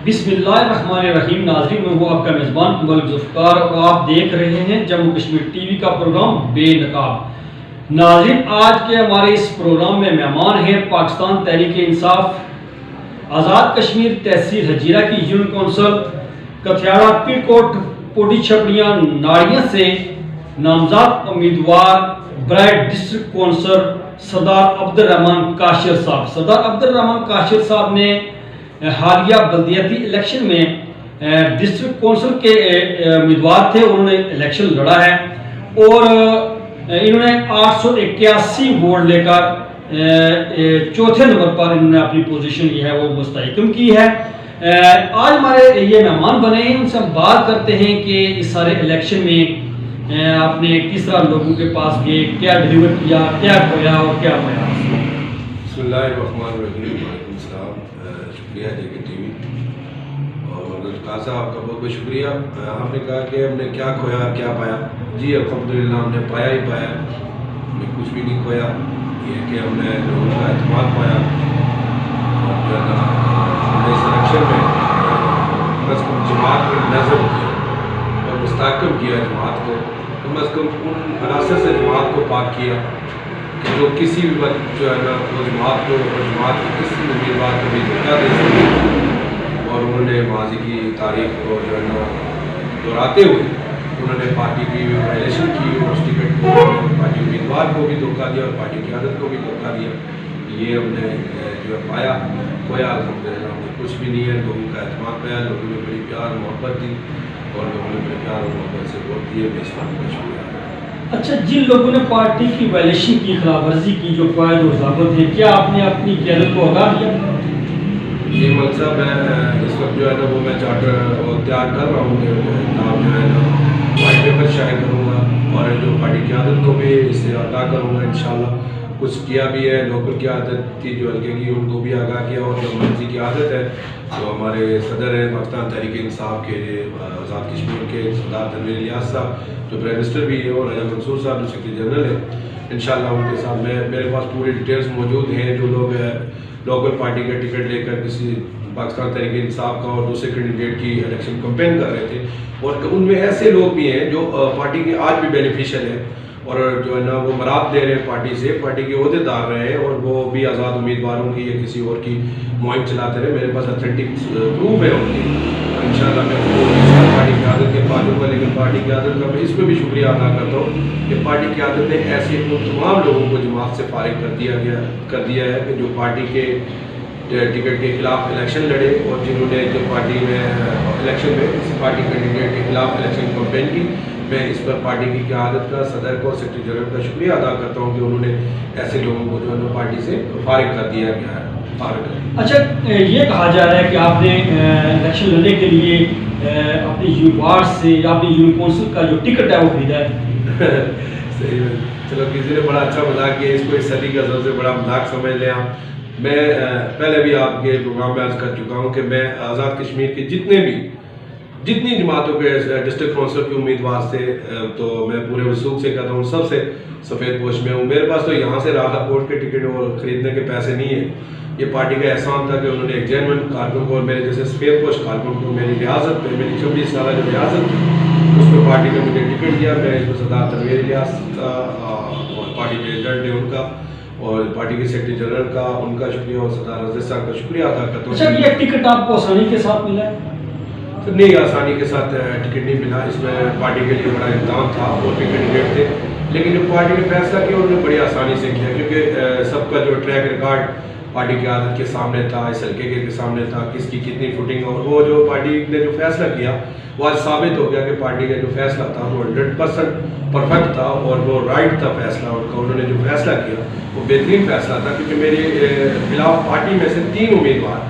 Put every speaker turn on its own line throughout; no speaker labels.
बिस्मिल्लाहिर्रहमानिर्रहीम। नाज़रीन, मैं हूँ आपका मेज़बान मलिक ज़ुल्फ़िकार और आप देख रहे हैं जम्मू कश्मीर टीवी का प्रोग्राम बेनकाब। नाज़रीन, आज के हमारे इस प्रोग्राम में मेहमान हैं पाकिस्तान तहरीक-ए-इंसाफ आज़ाद कश्मीर तहसील हजीरा की यूनियन कौंसल कथियाड़ा पीरकोट पोटी छपड़ियाँ नाड़ियाँ से नामज़द उम्मीदवार ब्राइट डिस्ट्रिक्ट कौंसल सरदार अब्दुर्रहमान काशिर साहब। सरदार अब्दुर्रहमान काशिर साहब ने हालिया बल्दियाती इलेक्शन में डिस्ट्रिक्ट कौंसिल के उम्मीदवार थे। उन्होंने इलेक्शन लड़ा है और इन्होंने 881 वोट लेकर चौथे नंबर पर इन्होंने अपनी पोजीशन जो है वो मुस्तहकम की है। आज हमारे ये मेहमान बने हैं, उनसे हम बात करते हैं कि इस सारे इलेक्शन में आपने किस तरह लोगों के पास गए, क्या डिलीवर किया, क्या खोया और क्या पाया।
शुक्रिया जेके टीवी और खान साहब आपका बहुत बहुत शुक्रिया। आपने कहा कि हमने क्या खोया क्या पाया। जी अल्हम्दुलिल्लाह हमने पाया ही पाया, हमने कुछ भी नहीं खोया। ये कि हमने लोगों का एतमाद पाया और जो है ना हमने इस इलेक्शन में बस जमात को नज़र किया और मुस्तहकम किया जमात को, कम अज़ कम उन अनासर से जमात को पाक किया कि जो किसी भी वक्त जो है ना वो जमात को और जमात के किसी उम्मीदवार को भी धोखा दे सके। और उन्होंने माजी की तारीख को जो है ना दोहराते हुए उन्होंने पार्टी की वायलेशन की और उस टिकट को पार्टी उम्मीदवार को भी धोखा दिया और पार्टी की आदत को भी धोखा दिया। ये हमने जो है पाया खोया अल्हम्दुलिल्लाह हमने कुछ भी नहीं है। लोगों का एतमाद पाया, लोगों ने बड़ी प्यार मोहब्बत दी और लोगों ने बड़े प्यार और मोहब्बत से वोट दिए। मैं इस बात का शुक्रिया।
अच्छा, जिन लोगों ने पार्टी की वायलेशन की, खिलाफवर्जी की, जो कायद और ज़ाबित है, क्या आपने अपनी क़यादत को आगाह किया?
ये मलिक साहब मैं इस वक्त जो है ना वो मैं चार्टर तैयार कर रहा हूँ, नाम जो है ना वाइट पेपर शाये करूँगा और जो पार्टी की आदत को भी इससे आगाह करूँगा इंशाल्लाह। कुछ किया भी है, लोकल की आदत थी जो हल्के की उनको भी आगाह किया और जो मर्जी की आदत है जो हमारे सदर हैं पाकिस्तान तहरीक-ए-इंसाफ के आज़ाद कश्मीर के सरदार तनवीर इलियास साहब जो प्राइम मिनिस्टर भी है और राजा मंसूर साहब जो सेक्रेटरी जनरल है, इंशाल्लाह उनके साथ मेरे पास पूरी डिटेल्स मौजूद हैं। जो लोग लोकल पार्टी का टिकट लेकर किसी पाकिस्तान तहरीक-ए-इंसाफ का और दूसरे कैंडिडेट की इलेक्शन कैंपेन कर रहे थे और उनमें ऐसे लोग भी हैं जो पार्टी के आज भी बेनिफिशियल है और जो है ना वो मराद दे रहे हैं पार्टी से, पार्टी के अहदेदार रहे हैं और वो भी आज़ाद उम्मीदवारों की या किसी और की मुहिम चलाते रहे। मेरे पास अथेंटिक प्रूफ है उनकी। इंशाल्लाह मैं पार्टी की आदत के पालूंगा, लेकिन पार्टी की आदत का मैं इस पर भी शुक्रिया अदा करता हूँ कि पार्टी की आदत ने ऐसे उन तमाम लोगों को जमात से फारिग कर दिया है कि जो पार्टी के टिकट के खिलाफ इलेक्शन लड़े और जिन्होंने जो पार्टी में इलेक्शन में इस पार्टी कैंडिडेट के खिलाफ इलेक्शन कैंपेन की। मैं इस पर पार्टी की क़यादत का, सदर को, सेक्रेटरी जनरल का शुक्रिया अदा करता हूँ कि उन्होंने ऐसे लोगों को जो है ना पार्टी से फारिग कर दिया गया है।
अच्छा, ये कहा जा रहा है कि आपने इलेक्शन लड़ने के लिए अपने वार्ड से या अपनी यूनियन कौंसिल का जो टिकट है वो खरीदा है।
सही है, चलो किसी ने बड़ा अच्छा मजाक किया, इसको इस सदी का सबसे बड़ा मजाक समझ लें आप। मैं पहले भी आपके प्रोग्राम में अर्ज कर चुका हूँ कि मैं आज़ाद कश्मीर के जितनी जमातों के डिस्ट्रिक्ट कौंसिल के उम्मीदवार से तो मैं पूरे वसूख से कहता हूँ सबसे सफ़ेद पोश में हूँ। मेरे पास तो यहाँ से राधा कोर्ट के टिकट और ख़रीदने के पैसे नहीं है। ये पार्टी का एहसान था कि उन्होंने एक जेन्युइन कारकुन को और मेरे जैसे सफ़ेद पोश कारकुन को मेरी रियासत पे, मेरी 26 साल जो रियासत थी उस पर पार्टी ने मुझे टिकट दिया। मैं इसमें सरदार तनवीर इलियास का और पार्टी प्रेजिडेंट ने उनका और पार्टी के सेक्रेटरी जनरल का उनका शुक्रिया और सरदार रज़ीज़ साहब का शुक्रिया अदा करता हूँ।
अच्छा, ये टिकट आपको आसानी के साथ मिला है?
नहीं, आसानी के साथ टिकट नहीं मिला। इसमें पार्टी के लिए बड़ा इंतजाम था और भी कैंडिडेट थे, लेकिन जो पार्टी ने फैसला किया उन्होंने बड़ी आसानी से किया क्योंकि सबका जो ट्रैक रिकॉर्ड पार्टी की आदत के सामने था, इस हल्के के सामने था, किसकी कितनी फुटिंग और वो जो पार्टी ने जो फैसला किया वो आज साबित हो गया कि पार्टी का जो फैसला था वो 100% परफेक्ट था और वो राइट था फैसला उनका। उन्होंने जो फैसला किया वो बेहतरीन फैसला था क्योंकि मेरे खिलाफ पार्टी में से 3 उम्मीदवार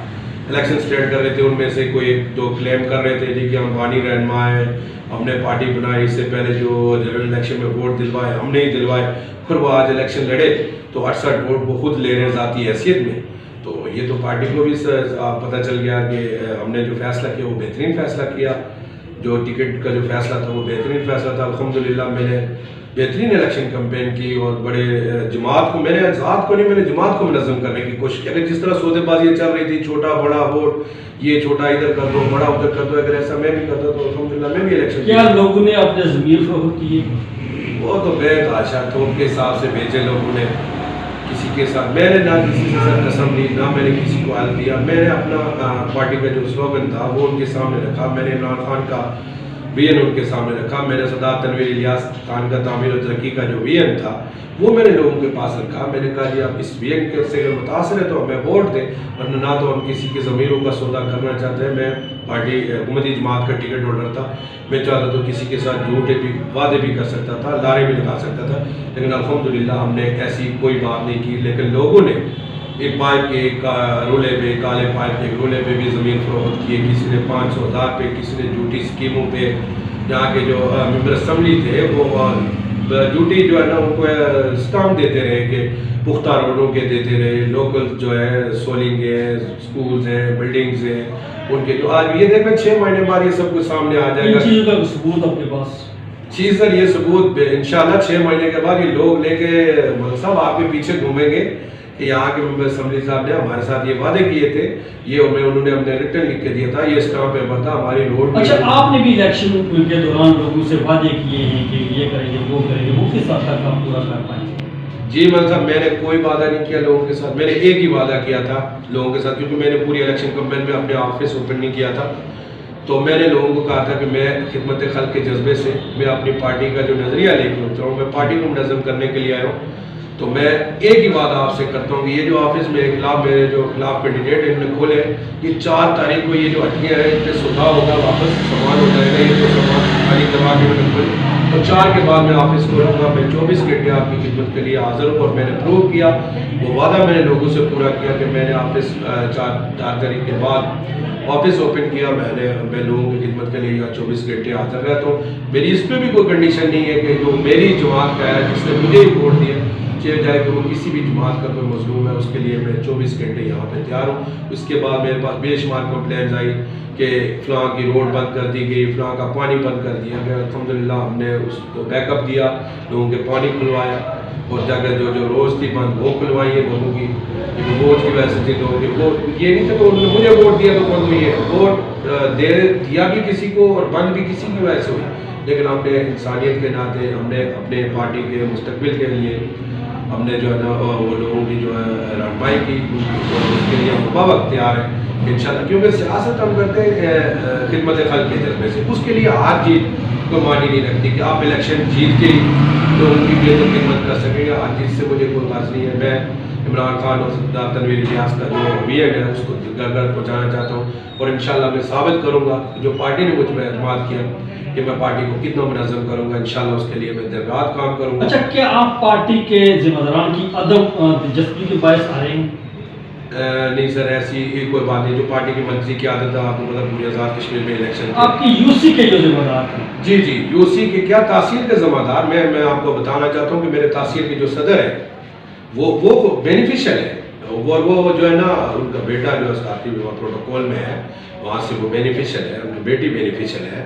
इलेक्शन स्टेट कर रहे थे। उनमें से कोई 1-2 क्लेम कर रहे थे जी कि हम वानी रहनुमा है, हमने पार्टी बनाई, इससे पहले जो जनरल इलेक्शन में वोट दिलवाए हमने ही दिलवाए, फिर वो आज इलेक्शन लड़े तो 68 वोट वो खुद ले रहे हैं ज़ाती हैसियत में। तो ये तो पार्टी को भी पता चल गया कि हमने जो फैसला किया वो बेहतरीन फैसला किया। जो टिकट का जो फैसला था वो बेहतरीन फैसला था। अल्हम्दुलिल्लाह मैंने बेहतरीन इलेक्शन कैंपेन की और बड़े जमात को, मैंने आज़ाद को नहीं, मैंने जमात को मुनज़्ज़म करने की कोशिश की। अगर जिस तरह सौदेबाजी चल रही थी, छोटा बड़ा वोट, ये छोटा इधर कर दो, बड़ा उधर कर दो, अगर ऐसा मैं भी करता तो अल्हम्दुलिल्लाह मैं भी इलेक्शन।
क्या लोगों ने अपने ज़मीर फरोख्त किए?
वो तो बेतहाशा थोक के हिसाब से भेजे लोगों ने किसी के साथ। मैंने ना किसी से सर कसम ली, ना मैंने किसी को हाल दिया। मैंने अपना पार्टी का जो स्लोगन था वो उनके सामने रखा। मैंने इमरान खान का विजन उनके सामने रखा। मैंने सरदार तनवीर इलियास खान का तामीर और तरक्की का जो विजन था वो मैंने लोगों के पास रखा। मैंने कहा जी आप इस विजन के से अगर मुतासर है तो हमें वोट दें, वरना ना तो हम किसी के ज़मीरों का सौदा करना चाहते हैं। मैं पार्टी हुकूमती जमात का टिकट होल्डर था। मैं चाहता तो किसी के साथ झूठे भी वादे भी कर सकता था, लारे भी लगा सकता था, लेकिन अल्हम्दुलिल्लाह हमने ऐसी कोई बात नहीं की। लेकिन लोगों ने एक पाइप के एक रोले पे, काले पाइप के एक रोले पे भी ज़मीन फरोख्त किए। किसी ने 500,000 पे, किसी ने झूठी स्कीमों पे। यहाँ के जो मेंबर असम्बली थे वो झूठी जो है ना उनको स्टाम्प देते रहे कि पुख्ता रोडों के देते रहे। लोकल जो है सोलिंग है, स्कूल्स हैं, बिल्डिंग्स हैं उनके, जो आज ये देखें 6 महीने बाद ये सब कुछ सामने आ जाएगा।
इन चीज़ों का सबूत आपके पास?
जी सर, ये सबूत इंशाल्लाह 6 महीने के बाद ये लोग लेके सब आपके पीछे घूमेंगे कि यहाँ के मेंबर असम्बली साहब ने हमारे साथ ये वादे किए थे, ये उन्होंने अपने रिटर्न लिख के दिया था, ये स्टाम्प पेपर था, हमारी रोड।
अच्छा, आपने भी इलेक्शन के दौरान लोगों से वादे किए हैं कि ये करेंगे वो करेंगे, वो किस हद तक आप पूरा कर पाएंगे?
जी मतलब साहब, मैंने कोई वादा नहीं किया लोगों के साथ। मैंने एक ही वादा किया था लोगों के साथ, क्योंकि मैंने पूरी इलेक्शन कैंपेन में अपने ऑफिस ओपन नहीं किया था। तो मैंने लोगों को कहा था कि मैं खिदमत खल्क के जज्बे से मैं अपनी पार्टी का जो नज़रिया लेके उतरा हूँ, मैं पार्टी को मुनज़्ज़म करने के लिए आया हूँ। तो मैं एक ही वादा आपसे करता हूँ कि ये जो ऑफिस मेरे खिलाफ, मेरे जो खिलाफ कैंडिडेट है इन्होंने खोले, ये 4 तारीख को ये जो हटियाँ हैं इन पर सुधार होगा, वापस सामान हो जाएगा। ये जो सामान खाली करवा के मैंने खोली तो 4 के बाद मैं ऑफिस खोलूँगा। मैं 24 घंटे आपकी खिदमत के लिए हाजिर हूँ और मैंने प्रूव किया, वो वादा मैंने लोगों से पूरा किया कि मैंने ऑफिस 4 तारीख के बाद ऑफिस ओपन किया। मैं लोगों की खिदमत के लिए यहाँ 24 घंटे हाजिर रहता हूँ। मेरी इस पर भी कोई कंडीशन नहीं है कि जो मेरी जमात का है, जिसने मुझे ही वोट दिया, चाहे जाए कि वो किसी भी जमात का कोई मजलूम है, उसके लिए मैं 24 घंटे यहाँ पे तैयार हूँ। उसके बाद मेरे पास बेशुमार कंप्लेंट्स आई कि फ़लाँ की रोड बंद कर दी गई, फ़लाँ का पानी बंद कर दिया गया। अल्हम्दुलिल्लाह हमने उसको बैकअप दिया, लोगों के पानी खुलवाया और जगह जो रोज़ थी बंद वो खुलवाई है लोगों की। वोट की वजह से थी लोगों की, वो ये नहीं था कि उन्होंने मुझे वोट दिया तो बंद हुई है। वोट दिया भी किसी को और बंद भी किसी की वजह से हुई, लेकिन हमने इंसानियत के नाते हमने अपने पार्टी के मुस्तकबिल के लिए हमने जो है ना वो लोगों की जो है रहनुमाई की, और उसके लिए हम वक्त तैयार है इंशाल्लाह। क्योंकि सियासत हम करते हैं खिदमत खल्क के जज्बे से, उसके लिए हार जीत को मानी नहीं रखती कि आप इलेक्शन जीत के ही लोगों की बेहतर खिदमत कर सकेंगे। हार जीत से मुझे कोई बात नहीं है। मैं इमरान खान और सरदार तनवीर इलियास का जो विजन है उसको घर घर पहुँचाना चाहता हूँ और इंशाल्लाह मैं साबित करूँगा जो पार्टी ने मुझ पर एतमाद किया कि मैं पार्टी को कितना मुनज़्ज़म करूँगा। इंशाल्लाह उसके लिए मैं दिन रात काम करूँगा।
अच्छा, क्या आप पार्टी के जिम्मेदारान की अदम दिलचस्पी के बायस आ रहे हैं?
नहीं सर, ऐसी कोई बात नहीं। जो पार्टी की मंत्री की आदत है, आपको पता पूरी आज़ाद कश्मीर में इलेक्शन
आपकी यूसी के जो जिम्मेदार थे?
जी यूसी के क्या तहसील के जिम्मेदार, मैं आपको बताना चाहता हूँ कि मेरे तहसील के जो सदर है वो बेनिफिशियल है, और वो जो है ना उनका बेटा जो है प्रोटोकॉल में है, वहाँ से वो बेनिफिशियल है, उनकी बेटी बेनिफिशियल है।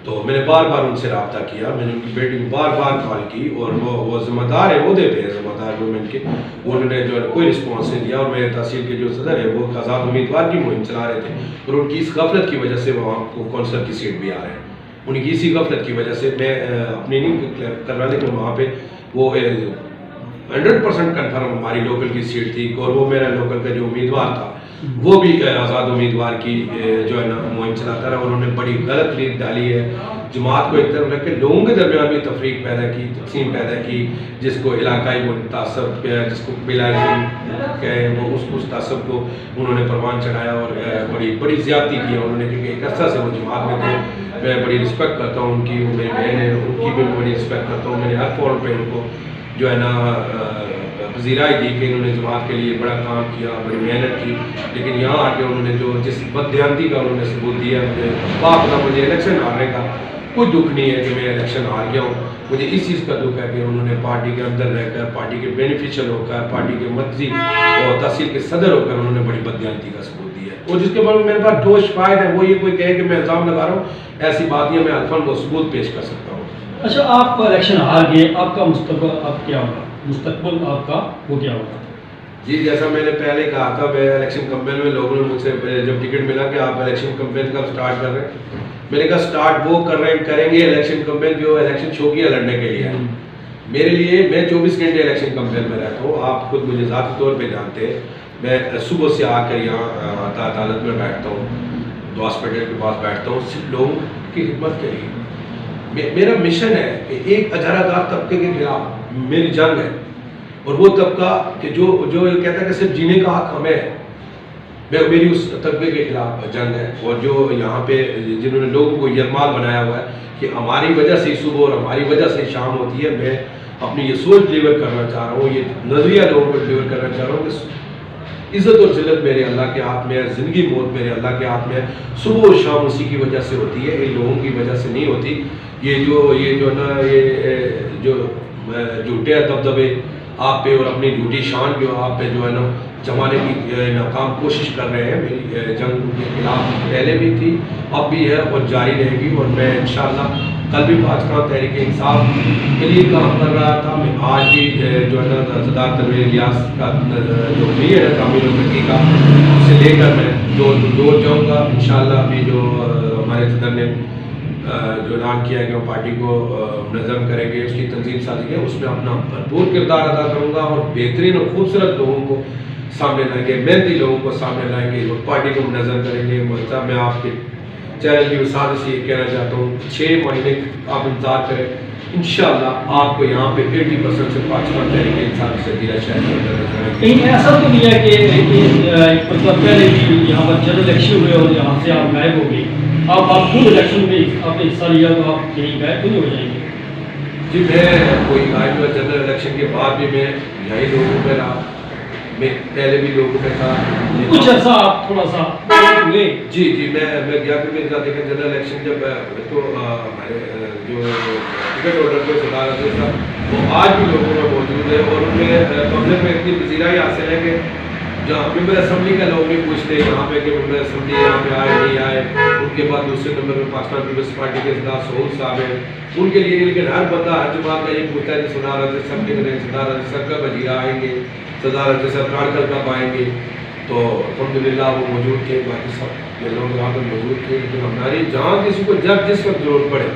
तो मैंने बार बार उनसे रब्ता किया, मैंने उनकी बेटी को बार बार कॉल की और वो जिम्मेदार है, वो देते हैं जिम्मेदार गवर्नमेंट के, उन्होंने जो है कोई रिस्पॉन्स नहीं दिया। और मेरे तहसील के जो सदर है वो आज़ाद उम्मीदवार की मुहिम चला रहे थे और उनकी इस गफलत की वजह से वो आपको कौंसलर की सीट भी आ रहे हैं। उनकी इसी गफलत की वजह से मैं अपनी नहीं करवा, लेकिन वहाँ पर वो 100% कन्फर्म हमारी लोकल की सीट थी और वो मेरा लोकल का जो उम्मीदवार था वो भी आज़ाद उम्मीदवार की जो है ना मुहिम चलाता रहा। उन्होंने बड़ी गलत लीड डाली है, जमात को एक तरफ रख के लोगों के दरमियान भी तफरीक पैदा की, तकसीम पैदा की, जिसको इलाकाई वो तासब जिसको बिलाइजम कहे वो उस तासब को उन्होंने परवान चढ़ाया और बड़ी ज़्यादती की है उन्होंने, क्योंकि एक अर्सा से वो जमात में थे। मैं बड़ी रिस्पेक्ट करता हूँ उनकी, वो मेरी बहन है, उनकी भी बड़ी रिस्पेक्ट करता हूँ। मैंने हर फॉर्म पर उनको जो है ना पजीराई दी कि इन्होंने जमात के लिए बड़ा काम किया, बड़ी मेहनत की, लेकिन यहाँ आके उन्होंने जो जिस बददियानती का उन्होंने सबूत दिया मुझे बाप ना, मुझे इलेक्शन हारने का कोई दुख नहीं है कि मैं इलेक्शन हार गया हूँ। मुझे इस चीज़ का दुख है कि उन्होंने पार्टी के अंदर रहकर, पार्टी के बेनिफिशियल होकर, पार्टी के मर्जी और तहसील के सदर होकर उन्होंने बड़ी बददियानती का सबूत दिया है। और जिसके बाद मेरे पास ठोस शायद है वो ये कोई कहे कि मैं इल्ज़ाम लगा रहा हूँ, ऐसी बात नहीं है, मैं अल्फान को सबूत पेश कर सकता हूँ।
अच्छा, आप इलेक्शन हार गए, आपका मुस्तकबिल अब क्या होगा? मुस्तकबिल आपका वो क्या होगा?
जी, जैसा मैंने पहले कहा था, मैं इलेक्शन कैंपेन में लोगों ने मुझसे जब टिकट मिला कि आप इलेक्शन कैंपेन कब स्टार्ट कर रहे हैं, मैंने कहा स्टार्ट वो कर रहे हैं करेंगे इलेक्शन कैंपेन जो इलेक्शन शौकिया लड़ने के लिए है। मेरे लिए मैं 24 घंटे इलेक्शन कैंपेन में रहता हूँ, आप खुद मुझे ज़ाती तौर पे जानते हैं। मैं सुबह से आकर यहाँ अदालत में बैठता हूँ, तो हॉस्पिटल के पास बैठता हूँ, सिर्फ लोगों की खिदमत के लिए। मेरा मिशन है कि एक अजरादार तबके के खिलाफ मेरी जंग है, और वो तबका कि जो ये कहता है कि सिर्फ जीने का हक हमें है, मेरी उस तबके के खिलाफ जंग है। और जो यहाँ पे जिन्होंने लोगों को यरमाल बनाया हुआ है कि हमारी वजह से सुबह और हमारी वजह से शाम होती है, मैं अपनी ये सोच डिलीवर करना चाह रहा हूँ, ये नज़रिया लोगों को डिलीवर करना चाह रहा हूँ कि इज़्ज़त और ज़िल्लत मेरे अल्लाह के हाथ में है, ज़िंदगी मौत मेरे अल्लाह के हाथ में है। सुबह और शाम उसी की वजह से होती है, इन लोगों की वजह से नहीं होती। ये जो ना ये जो झूठे दबदबे आप पे और अपनी झूठी शान जो आप पे जो है ना जमाने की नाकाम कोशिश कर रहे हैं, मेरी जंग के खिलाफ पहले भी थी, अब भी है और जारी रहेगी। और मैं इंशाअल्लाह कल भी पाकिस्तान तहरीक इंसाफ के लिए काम कर रहा था, मैं आज भी जो है ना सरदार तनवीर इलियास का जो मीर है तामीर तरक्की का, उसे लेकर मैं दो जाऊँगा इंशाअल्लाह। अभी जो हमारे सदर ने जो ऐलान किया है कि वो पार्टी को नज़म करेंगे, उसकी तंजीम साजी है, उसमें अपना भरपूर किरदार अदा करूँगा और बेहतरीन और खूबसूरत लोगों को सामने लाएंगे, मेहनती लोगों को सामने लाएंगे और पार्टी को नज़र करेंगे। मतलब मैं आपके चैनल की विसार से ये कहना चाहता हूँ, 6 महीने आप इंतजार करें, इंशाअल्लाह आपको यहाँ पे 80% से पाकिस्तान तहरीक इंसाफ से दिया शायद।
कहीं ऐसा तो नहीं है कि मतलब पहले भी यहाँ पर जनरल इलेक्शन हुए और यहाँ से आप गायब हो गए, आप खुद इलेक्शन में आपने हिस्सा लिया तो आप कहीं गायब तो नहीं हो जाएंगे?
जी, मैं कोई गायब हुआ जनरल इलेक्शन के बाद भी मैं यही लोगों में रहा, मैं पहले भी लोगों में था
कुछ ऐसा आप थोड़ा सा हुए?
जी, मैं गया क्योंकि देखिए जनरल इलेक्शन जब तो हमारे जो टिकट होल्डर थे सरदार अजय साहब, वो आज भी लोगों में मौजूद है और उनमें पब्लिक में इतनी पजीराई हासिल है कि जहाँ मेंबर असम्बली का लोग नहीं पूछते यहाँ पे कि मेंबर असम्बली यहाँ पे आए नहीं आए। उनके बाद दूसरे नंबर पर पाकिस्तान पीपल्स पार्टी के सरदार सोहल साहब हैं, उनके लिए लेकिन हर बंदा हर जमात का ये पूछता है कि सरदार अजय साहब के करें, सरदार अजय साहब कब वजीरा आएंगे, सरदार अजय साहब काड़कर कब आएंगे। तो अल्हम्दुलिल्लाह वो मौजूद थे, बाकी सब ये लोग यहाँ पर मौजूद थे, लेकिन हमारी जहाँ किसी को जब जिस वक्त जरूरत पड़े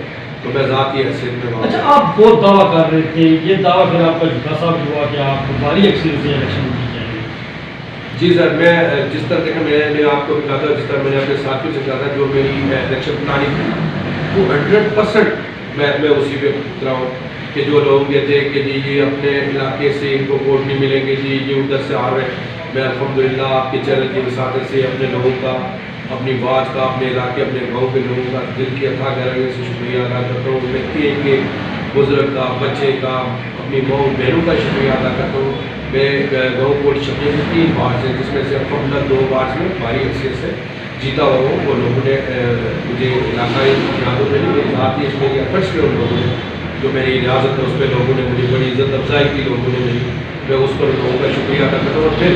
तो मैं ज़ाती हैसियत में।
अच्छा, आप बहुत दावा कर रहे थे, ये दावा फिर आपका झूठा साबित हुआ कि आप भारी अक्सरियत से इलेक्शन जीत जाएंगे?
जी सर, मैं जिस तरह के मैंने आपको भी कहा था, जिस तरह मैंने अपने साथियों से कहा था, जो मेरी इलेक्शन प्लानिंग वो 100% मैं उसी पे उतरा हूँ कि जो लोग कहते हैं कि जी ये अपने इलाके से इनको वोट नहीं मिलेंगे, जी ये उधर से आ रहे हैं, मैं अल्हम्दुलिल्लाह आपके चैनल की वसादत से अपने लोगों का, अपनी बात का, अपने इलाके अपने गाँव के लोगों का दिल की अथा गहराइयों से शुक्रिया अदा करता हूँ। मैं एक बुजुर्ग का, बच्चे का, अपनी माँ बहनों का शुक्रिया अदा करता हूँ। मैं गाँव कोट शक्ल में 3 बार से, जिसमें से अल्हम्दुलिल्लाह 2 बार में भारी अक्सर से जीता हुआ हूँ। वो लोगों ने मुझे इलाकाई यादों में नहीं, मेरी बात ही इसमें एफर्ट्स में उन लोगों ने जो मेरी रियासत है उस पर लोगों ने मुझे बड़ी इज्जत अफजाई की, लोगों ने मेरी, मैं उस पर लोगों का शुक्रिया अदा करता हूँ। और फिर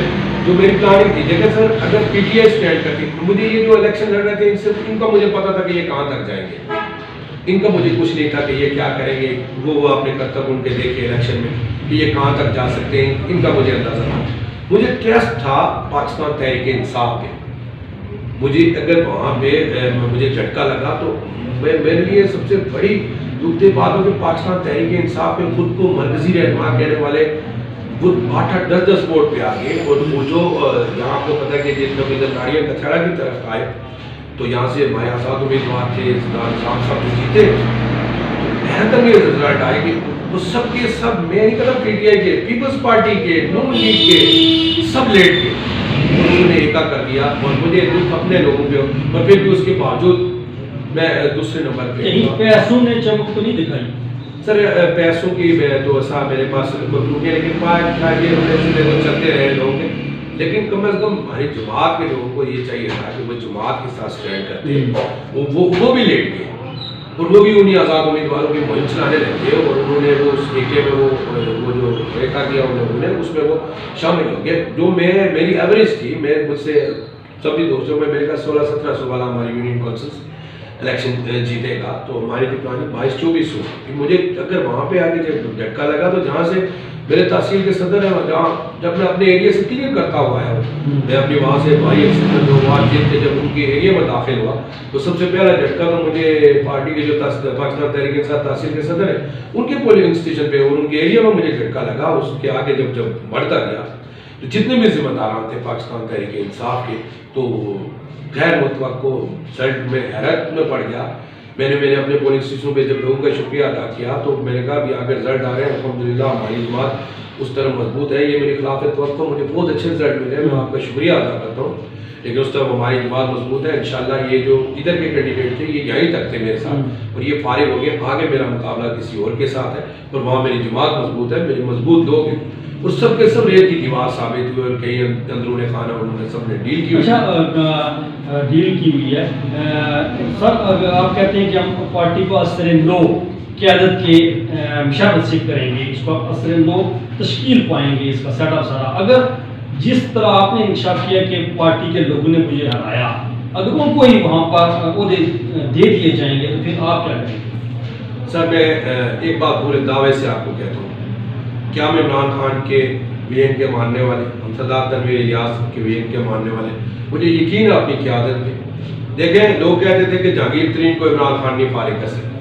जो मेरी प्लानिंग थी, देखिए सर, अगर PTI स्टैंड करती, मुझे ये जो इलेक्शन लड़ रहे थे इनसे इनका मुझे पता था कि ये कहाँ तक जाएंगे, इनका मुझे कुछ नहीं था कि ये क्या करेंगे, वो अपने कर्तव्य उनके देखे इलेक्शन में कि ये कहाँ तक जा सकते हैं, इनका मुझे अंदाज़ा था। मुझे ट्रस्ट था पाकिस्तान तहरीक इंसाफ पे, मुझे अगर वहाँ पे मुझे झटका लगा तो मेरे लिए सबसे बड़ी दुखती बात हो कि पाकिस्तान तहरीक इंसाफ में खुद को मरकजी रहनुमा कहने वाले वो 8-8, 10-10 वोट पे आ गए। और वो जो यहाँ आपको पता है कि जिन गाड़ियाँ कचड़ा की तरफ आए तो यहाँ से हमारे आज़ाद उम्मीदवार थे सरदार साहब जो जीते, बेहतर में रिजल्ट आए कि वो सब के सब, मैं नहीं कहता PTI के, पीपल्स पार्टी के, नून लीग के, सब लेट के उन्होंने एका कर दिया। और मुझे दुख अपने लोगों पे, और फिर भी उसके बावजूद मैं दूसरे नंबर पे।
पैसों ने चमक तो नहीं दिखाई
सर? पैसों की तो ऐसा मेरे पास नहीं, लेकिन तो चलते रहे लोग, लेकिन कम से कम हमारी जमात के लोगों को ये चाहिए था कि वो जमात के साथ स्टैंड करते हैं। वो भी लेट गए और वो भी उन्हीं आज़ाद उम्मीदवारों की मुहिम चलाने लगे और उन्होंने वो उस नीचे में वो जो रेखा किया उन लोगों ने, उसमें वो शामिल हो गए। जो मेरी एवरेज थी, मैं मुझसे सभी दोस्तों में मेरे ख्याल 16-17 वाला हमारी यूनियन काउंसिल इलेक्शन जीतेगा, तो हमारी जो प्लानिंग 22-24 हो। मुझे अगर वहाँ पे आके जब झटका लगा तो जहाँ से मेरे तहसील के सदर है, जहाँ जब मैं अपने एरिया से क्लियर करता हुआ आया हूँ, मैं अपनी वहाँ से भाई जो वहाँ जीत के जब उनके एरिया में दाखिल हुआ तो सबसे पहला झटका तो मुझे पार्टी के जो पाकिस्तान तहरीक इंसाफ तहसील के सदर है उनके पोलिंग स्टेशन पे और उनके एरिया में मुझे झटका लगा। उसके आगे जब बढ़ता गया तो जितने भी जिम्मेदारान थे पाकिस्तान तहरीक इंसाफ के, तो गैर मुतवक्को रिजल्ट में हैरत में पड़ गया। मैंने अपने पोलिंग स्टेशनों पे जब लोगों का शुक्रिया अदा किया तो मैंने कहा अभी आगे रिजल्ट आ रहे हैं, अल्हम्दुलिल्लाह हमारी जमात उस तरह मजबूत है, ये मेरे खिलाफ तो मुझे बहुत अच्छे रिजल्ट मिले, मैं आपका शुक्रिया अदा करता हूँ, लेकिन उस तरह हमारी जमात मजबूत है। इंशाल्लाह ये जो इधर के कैंडिडेट थे ये यहीं तक थे मेरे साथ और ये फारिग हो गए, आगे मेरा मुकाबला किसी और के साथ है और वहाँ मेरी जमात मजबूत है, मेरे मजबूत लोग हैं और सबके सब रेत की दीवार साबित हुए और कई अंदरूनी खाना उन्होंने सबने डील की।
अच्छा, डील की हुई है सर। अगर आप कहते हैं कि हम पार्टी को असर नो क़यादत के मशवरत से करेंगे, इसको असर नो तश्कील पाएंगे, इसका सेटअप सारा, अगर जिस तरह आपने इंकशाफ किया कि पार्टी के लोगों ने मुझे हराया, अगर उनको ही वहाँ पर वो दे दिए जाएंगे तो फिर आप क्या करेंगे?
सर मैं एक बात पूरे दावे से आपको कहता हूँ, क्या हम इमरान खान के वीएन के मानने वाले, हम सरदार तनवीर इलियास के वीएन के मानने वाले, मुझे यकीन है अपनी क़यादत में। देखें, लोग कहते थे कि जहांगीर तरीन को इमरान खान नहीं फारिग कर सकते,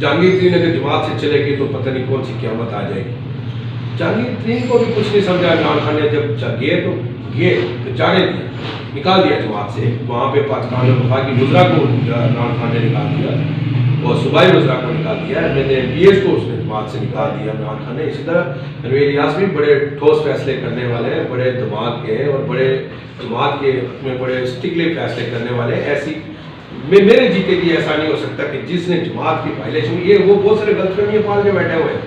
जहांगीर तरीन अगर जमात से चलेगी तो पता नहीं कौन सी क़यामत आ जाएगी। जहांगीर तरीन को भी कुछ नहीं समझा इमरान खान ने, जब गए तो जाने दिया, निकाल दिया जमात से। वहाँ पे पाकिस्तान में वफाकी वज़रा को इमरान खान ने निकाल दिया और सूबाई वज़रा को निकाल दिया, मैंने MPs को उसने जमात से निकाल दिया इमरान खान ने। इसी तरह तनवीर इलियास भी बड़े ठोस फैसले करने वाले हैं, बड़े दिमाग के हैं और बड़े जमात के में बड़े स्टिकली फैसले करने वाले हैं। ऐसी मेरे जीते की ऐसा नहीं हो सकता कि जिसने जमात की वायलेशन, ये वो बहुत सारे गलतफहमियाँ पाल के बैठे हुए हैं,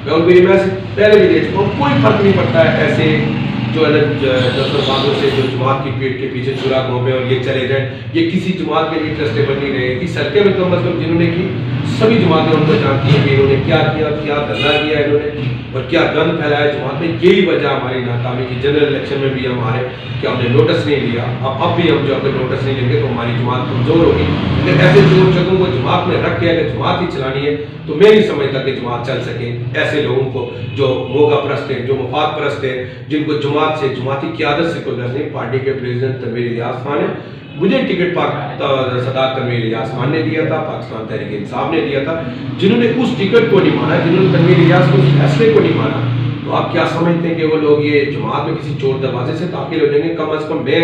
मैं उनको ये मैसेज पहले भी दे चुका हूँ, कोई फर्क नहीं पड़ता है ऐसे जो दस्तरबाजों से जो जमात की पीठ के पीछे चुरा घूमे और ये चले जाए, ये किसी जमात के लिए ट्रस्टेबल नहीं रहे। इस हल्के में तो मतलब जिन्होंने की सभी जमातें उनको जानती हैं कि इन्होंने क्या किया, क्या धरना किया इन्होंने और क्या गंद फैलाया जमात में। यही वजह हमारी नाकामी की। जनरल इलेक्शन में भी हमारे कि हमने नोटिस नहीं लिया, अब भी हम जो अगर नोटिस नहीं लेंगे तो हमारी जमात कमजोर होगी। लेकिन ऐसे चोर चकों को जमात में रख के अगर जमात ही चलानी है तो मैं नहीं समझता कि जमात चल सके। ऐसे लोगों को जो मौका परस्त है, जो मुफाद परस्त है, जिनको जमात से, जमाती क़यादत से कोई गर्ज नहीं। पार्टी के प्रेसिडेंट तनवीर इलियास खान है, मुझे टिकट सरदार तनवीर इलियास खान ने दिया था, पाकिस्तान तहरीक इंसाफ ने दिया था। जिन्होंने उस टिकट को नहीं माना, जिन्होंने तनवीर इलियास को उस फैसले को नहीं माना, तो आप क्या समझते हैं कि वो लोग ये जमात में किसी चोर दरवाजे से दाखिल हो जाएंगे? कम अज कम मैं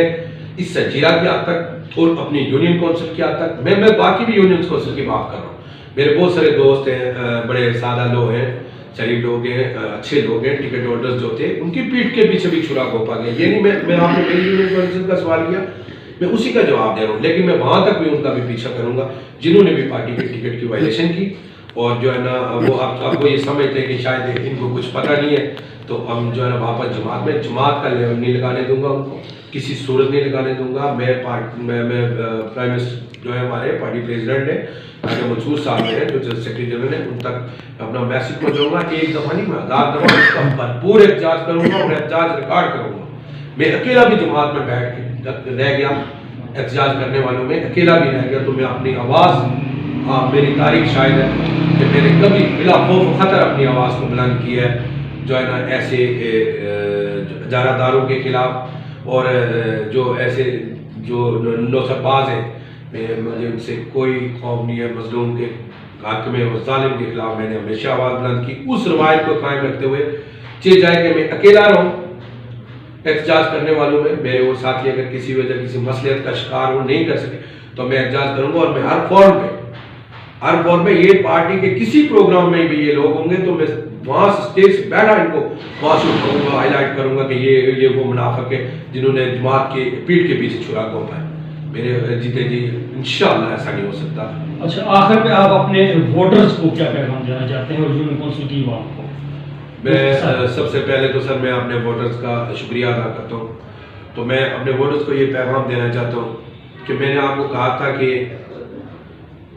इस सजीरा की हद तक और अपनी यूनियन काउंसिल की हद तक, मैं बाकी भी यूनियन काउंसिल की बात कर रहा हूँ। मेरे बहुत सारे दोस्त हैं, बड़े सादा लोग हैं, शरीफ लोग हैं, अच्छे लोग हैं, टिकट होल्डर्स जो थे उनकी पीठ के पीछे भी छुरा घोंपा गया। ये नहीं मैं आपने मेरी यूनियन काउंसिल का सवाल किया, मैं उसी का जवाब दे रहा हूँ, लेकिन मैं वहां तक भी उनका भी पीछा करूंगा जिन्होंने भी पार्टी के टिकट की वायलेशन की। और जो है ना वो आपको ये समझते हैं कि शायद इनको कुछ पता नहीं है, तो हम जो है ना वापस जमात का लेवल नहीं लगाने दूंगा, उनको किसी सूरत नहीं लगाने दूंगा। मैं प्राइम मिनिस्टर जो है हमारे पार्टी प्रेसिडेंट है राजा मंसूर साहब हैं, जो जनरल सेक्रेटरी जनरल है, उन तक अपना मैसेज पहुंचाऊंगा। एक दफ़ा नहीं, मैं 1000 दफ़ा उसका भरपूर एहतजाज करूंगा और एहतजाज रिकॉर्ड करूंगा। मैं अकेला भी जमात में बैठ के रह गया, एहतजाज करने वालों में अकेला भी रह गया, तो मैं अपनी आवाज़, मेरी तारीख शायद है कि मैंने कभी बिला खौफ खतर अपनी आवाज़ को बुलंद किया है जो है ना ऐसे जारादारों के खिलाफ और जो ऐसे जो नौसरबाज हैं, मुझे उनसे कोई खौफ नहीं है। मजलूम के हक में और जालिम के खिलाफ मैंने हमेशा आवाज़ बुलंद की। उस रवायत को कायम रखते हुए चाहे जाए कि मैं अकेला रहूँ एहतजाज करने वालों में, मेरे वो साथी अगर किसी वजह किसी मसलियत का शिकार वो नहीं कर सके तो मैं एहतजाज करूँगा। और मैं हर फॉर्म में ये पार्टी के किसी प्रोग्राम में भी ये लोग होंगे तो मैं वहाँ से स्टेज से बैठा इनको मासूम करूँगा, हाईलाइट करूँगा कि ये वो मुनाफिक है जिन्होंने जमात के पीठ के पीछे छुरा घोंपा है। मेरे जीते जी इंशाअल्लाह ऐसा नहीं हो सकता।
अच्छा, आखिर पे आप अपने वोटर्स को क्या पैगाम देना चाहते हैं और यूनियन काउंसिल की आवाम को?
मैं सबसे पहले तो सर मैं अपने वोटर्स का शुक्रिया अदा करता हूँ। तो मैं अपने वोटर्स को ये पैगाम देना चाहता हूँ कि मैंने आपको कहा था कि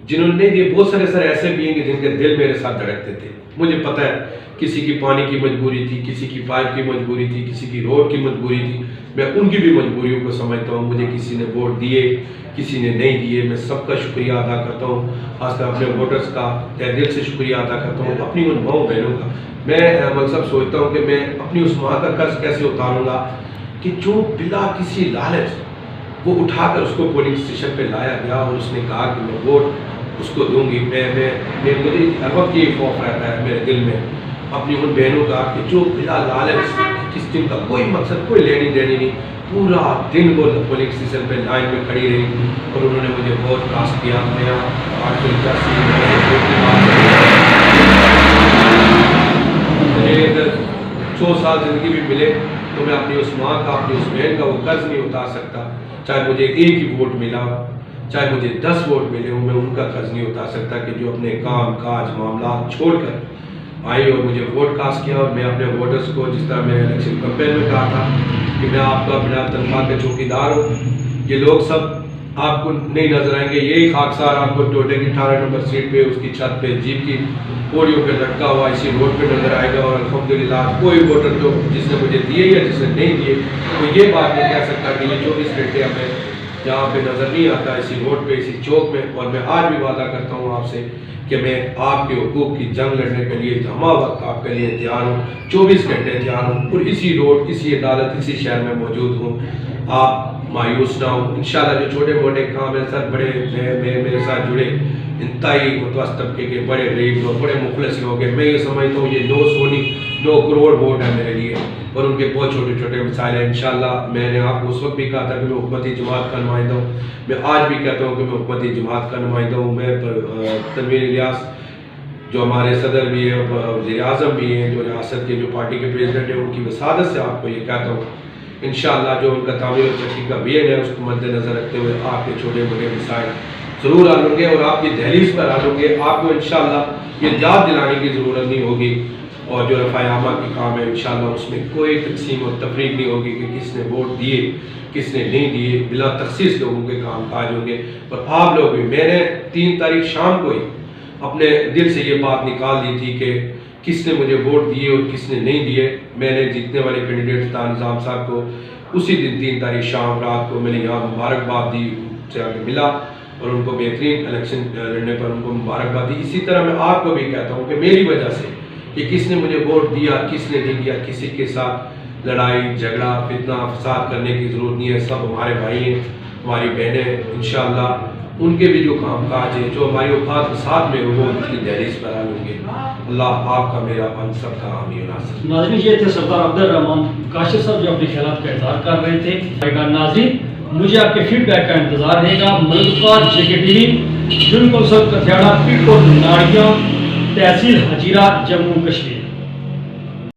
जिन्होंने नहीं दिए, बहुत सारे सर ऐसे भी हैं कि जिनके दिल मेरे साथ धड़कते थे। मुझे पता है किसी की पानी की मजबूरी थी, किसी की पाइप की मजबूरी थी, किसी की रोड की मजबूरी थी। मैं उनकी भी मजबूरियों को समझता हूँ। मुझे किसी ने वोट दिए, किसी ने नहीं दिए, मैं सबका शुक्रिया अदा करता हूँ। खासकर अपने वोटर्स का तहे दिल से शुक्रिया अदा करता हूँ, अपनी उन माओ बहनों का। मैं मतलब सोचता हूँ कि मैं अपनी उस माँ का कर्ज कैसे उतारूँगा कि जो बिला किसी लालच वो उठाकर उसको पोलिंग स्टेशन पे लाया गया और उसने कहा कि मैं वोट उसको दूंगी। मैं मुझे हर वक्त ये खौफ रहता है मेरे दिल में अपनी उन बहनों का कि जो बिला लालच, किस दिन का कोई मकसद, कोई लेनी देनी नहीं, पूरा दिन वो पोलिंग स्टेशन पे लाइन में खड़ी रही और उन्होंने मुझे वोट कास्ट किया। मैं 100 साल ज़िंदगी भी मिले तो मैं अपनी उस माँ का, अपनी उस बहन का वो कर्ज नहीं उतार सकता। चाहे मुझे एक ही वोट मिला, चाहे मुझे 10 वोट मिले हो, मैं उनका कर्ज नहीं उतार सकता कि जो अपने काम काज मामला छोड़कर आई और मुझे वोट कास्ट किया। और मैं अपने वोटर्स को, जिस तरह मैंने इलेक्शन कैंपेन में कहा था कि मैं आपका बिना तनख्वाह के चौकीदार हूँ, ये लोग सब आपको नहीं नजर आएंगे। यही खाकसार आपको टोटे की 18 नंबर सीट पे, उसकी छत पे, जीप की पोड़ियों पे लटका हुआ इसी रोड पे नजर आएगा। और अल्हम्दुलिल्लाह कोई वोटर जो जिसने मुझे दिए या जिसने नहीं दिए, तो ये बात नहीं कह सकता कि ये 24 घंटे हमें यहाँ पे नजर नहीं आता, इसी रोड पे, इसी चौक में। और मैं आज भी वादा करता हूँ आपसे कि मैं आपके हुकूक की जंग लड़ने के लिए तमाम वक्त आपके लिए तैयार हूँ, 24 घंटे तैयार हूँ और इसी रोड, इसी अदालत, इसी शहर में मौजूद हूँ। आप मायूस ना हो। इंशाल्लाह जो छोटे मोटे काम है सर, बड़े मेरे साथ जुड़े इंतहाई मुतवस्त तबके के बड़े गरीब लोग, बड़े मुखलस लोग हैं। मैं ये समझता हूँ ये 9 करोड़ वोट है मेरे लिए और उनके बहुत छोटे छोटे मिसाइल हैं। इंशाल्लाह मैंने आपको उस वक्त भी कहा था कि मैं हुकूमती जमात का नुमाइंदा हूँ, मैं आज भी कहता हूँ कि मैं हुकूमती जमात का नुमाइंदा हूँ। मैं तनवीर इलियास जो हमारे सदर भी हैं, वज़ीर आज़म भी हैं, जो रियासत के जो पार्टी के प्रेसिडेंट हैं, उनकी वसादत से आपको ये कहता हूँ इंशाअल्लाह जो उनका तामीर और तरक्की का विजन है उसको मद्देनजर रखते हुए आपके छोटे मोटे मिसाइल ज़रूर आ लूँगे और आपकी दहलीज पर आ लूँगे। आपको इंशाअल्लाह ये याद दिलाने की ज़रूरत नहीं होगी और जो रफ़ाए आमा के काम है इंशाअल्लाह उसमें कोई तकसीम और तफरीक नहीं होगी कि किसने वोट दिए किसने नहीं दिए, बिला तखसीस लोगों के काम काज होंगे। और आप लोग भी, मैंने 3 तारीख शाम को ही अपने दिल से ये बात निकाल दी थी कि किसने मुझे वोट दिए और किसने नहीं दिए। मैंने जीतने वाले कैंडिडेट था निज़ाम साहब को उसी दिन 3 तारीख शाम रात को मैंने यहाँ मुबारकबाद दी, उनसे आगे मिला और उनको बेहतरीन इलेक्शन लड़ने पर उनको मुबारकबाद दी। इसी तरह मैं आपको भी कहता हूँ कि मेरी वजह से कि किसने मुझे वोट दिया किसने नहीं दिया, किसी के साथ लड़ाई झगड़ा फितना फसाद करने की ज़रूरत नहीं है। सब हमारे भाई हैं, हमारी बहनें हैं। इंशाअल्लाह उनके भी जो काम काज है, जो हमारी औकात के साथ में वो उनकी दहलीज पर आ लूँगे। अल्लाह आपका मेरा हम सब का हामी नासिर।
नाज़रीन ये थे सरदार अब्दुल रहमान काशिफ साहब जो अपने ख्यालात का इज़हार कर रहे थे। नाज़रीन मुझे आपके फीडबैक का इंतजार रहेगा। मलूका JK TV जुन कौंसल कथियाड़ा पीरकोट नाड़िया तहसील हजीरा जम्मू कश्मीर।